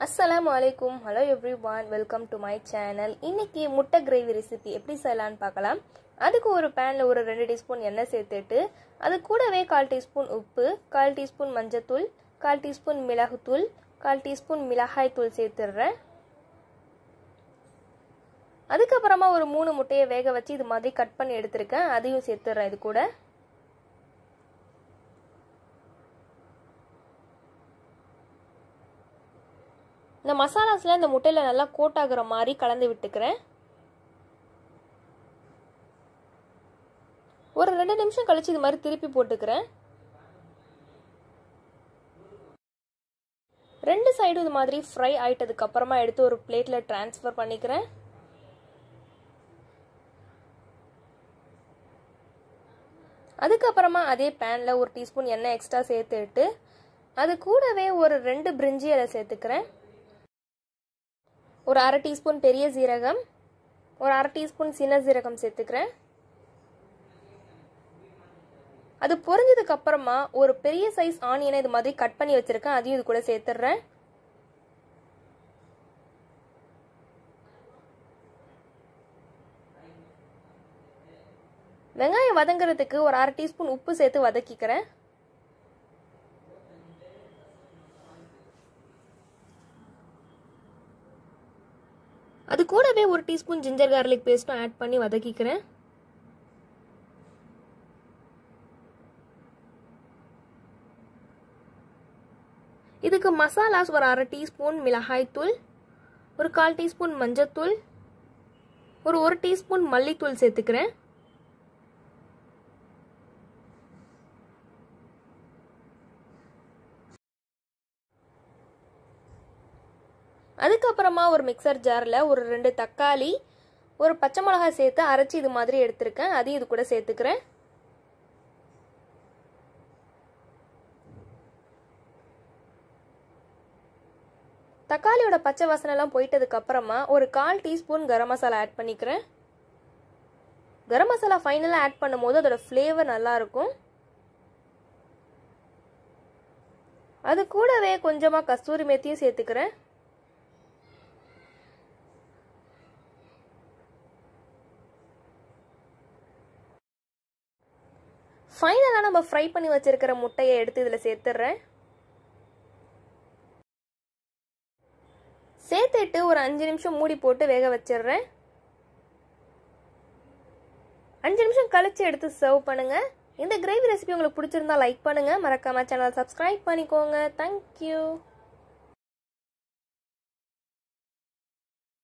Assalamualaikum. Hello everyone. Welcome to my channel. இன்னைக்கு முட்டை gravy recipe எப்படி செய்யலாம்னு பார்க்கலாம். அதுக்கு ஒரு panல ஒரு 2 டீஸ்பூன் எண்ணெய் சேர்த்துட்டு அது கூடவே 1/4 டீஸ்பூன் உப்பு, 1/4 டீஸ்பூன் மஞ்சள்தூள், 1/4 டீஸ்பூன் மிளகுத்தூள், 1/4 டீஸ்பூன் மிளகாய் தூள் சேர்த்துறேன். அதுக்கு அப்புறமா ஒரு 3 முட்டையை வேக வச்சு இது மாதிரி கட் பண்ணி எடுத்துர்க்கேன். அதையும் சேர்த்துறேன் இது கூட. இந்த மசாலாஸ்ல இந்த முட்டையில நல்லா கோட் ஆகுற மாதிரி கலந்து விட்டுக்கிறேன். ஒரு 2 நிமிஷம் கழிச்சு இது மாதிரி திருப்பி போட்டுக்கிறேன். 2 சைடும் இது மாதிரி ஃப்ரை ஆயிட்டதுக்கு அப்புறமா எடுத்து ஒரு பிளேட்ல ட்ரான்ஸ்ஃபர் பண்ணிக்கிறேன். அதுக்கு அப்புறமா அதே பேன்ல ஒரு டீஸ்பூன் எண்ணெய் எக்ஸ்ட்ரா சேர்த்துட்டு அது கூடவே ஒரு 2 பிரிஞ்சி இலை சேர்த்துக்கிறேன். ஒரு 1/2 டீஸ்பூன் பெரிய சீரகம், ஒரு 1/2 டீஸ்பூன் சின்ன சீரகம் சேர்த்துக்கிறேன். அது பொரிஞ்சதுக்கு அப்புறமா ஒரு பெரிய சைஸ் ஆனியனை இது மாதிரி கட் பண்ணி வச்சிருக்கேன். அதையும் இது கூட சேர்த்துறேன். வெங்காயம் வதங்குறதுக்கு ஒரு 1/2 டீஸ்பூன் உப்பு சேர்த்து வதக்கிக்கிறேன். அது கூடவே ஒரு டீஸ்பூன் ஜிஞ்சர் கார்லிக் பேஸ்ட்டும் ஆட் பண்ணி வதக்கிக்கிறேன். இதுக்கு மசாலாஸ் ஒரு 1/2 டீஸ்பூன் மிளகாய் தூள், ஒரு 1/4 டீஸ்பூன் மஞ்சள்தூள், ஒரு 1 டீஸ்பூன் மல்லித்தூள் சேர்த்துக்கிறேன். அதுக்கப்புறமா ஒரு மிக்சர் ஜாரில் ஒரு 2 தக்காளி, ஒரு பச்சை மிளகாய் சேர்த்து அரைச்சி இது மாதிரி எடுத்திருக்கேன். அதையும் இது கூட சேர்த்துக்கிறேன். தக்காளியோட பச்சை வாசனைலாம் போயிட்டதுக்கு அப்புறமா ஒரு 1/4 டீஸ்பூன் கரம் மசாலா ஆட் பண்ணிக்கிறேன். கரம் மசாலா ஃபைனலாக ஆட் பண்ணும்போது அதோட ஃப்ளேவர் நல்லா இருக்கும். அது கூடவே கொஞ்சமாக கஸ்தூரி மேத்தியும் சேர்த்துக்கிறேன். ஃபைனலாக நம்ம ஃப்ரை பண்ணி வச்சிருக்கிற முட்டையை எடுத்து இதில் சேர்த்துடுறேன். சேர்த்துட்டு ஒரு 5 நிமிஷம் மூடி போட்டு வேக வச்சிடுறேன். 5 நிமிஷம் கழிச்சு எடுத்து சர்வ் பண்ணுங்க. இந்த கிரேவி ரெசிபி உங்களுக்கு பிடிச்சிருந்தா லைக் பண்ணுங்க, மறக்காம சேனல் சப்ஸ்கிரைப் பண்ணிக்கோங்க. தேங்க்யூ.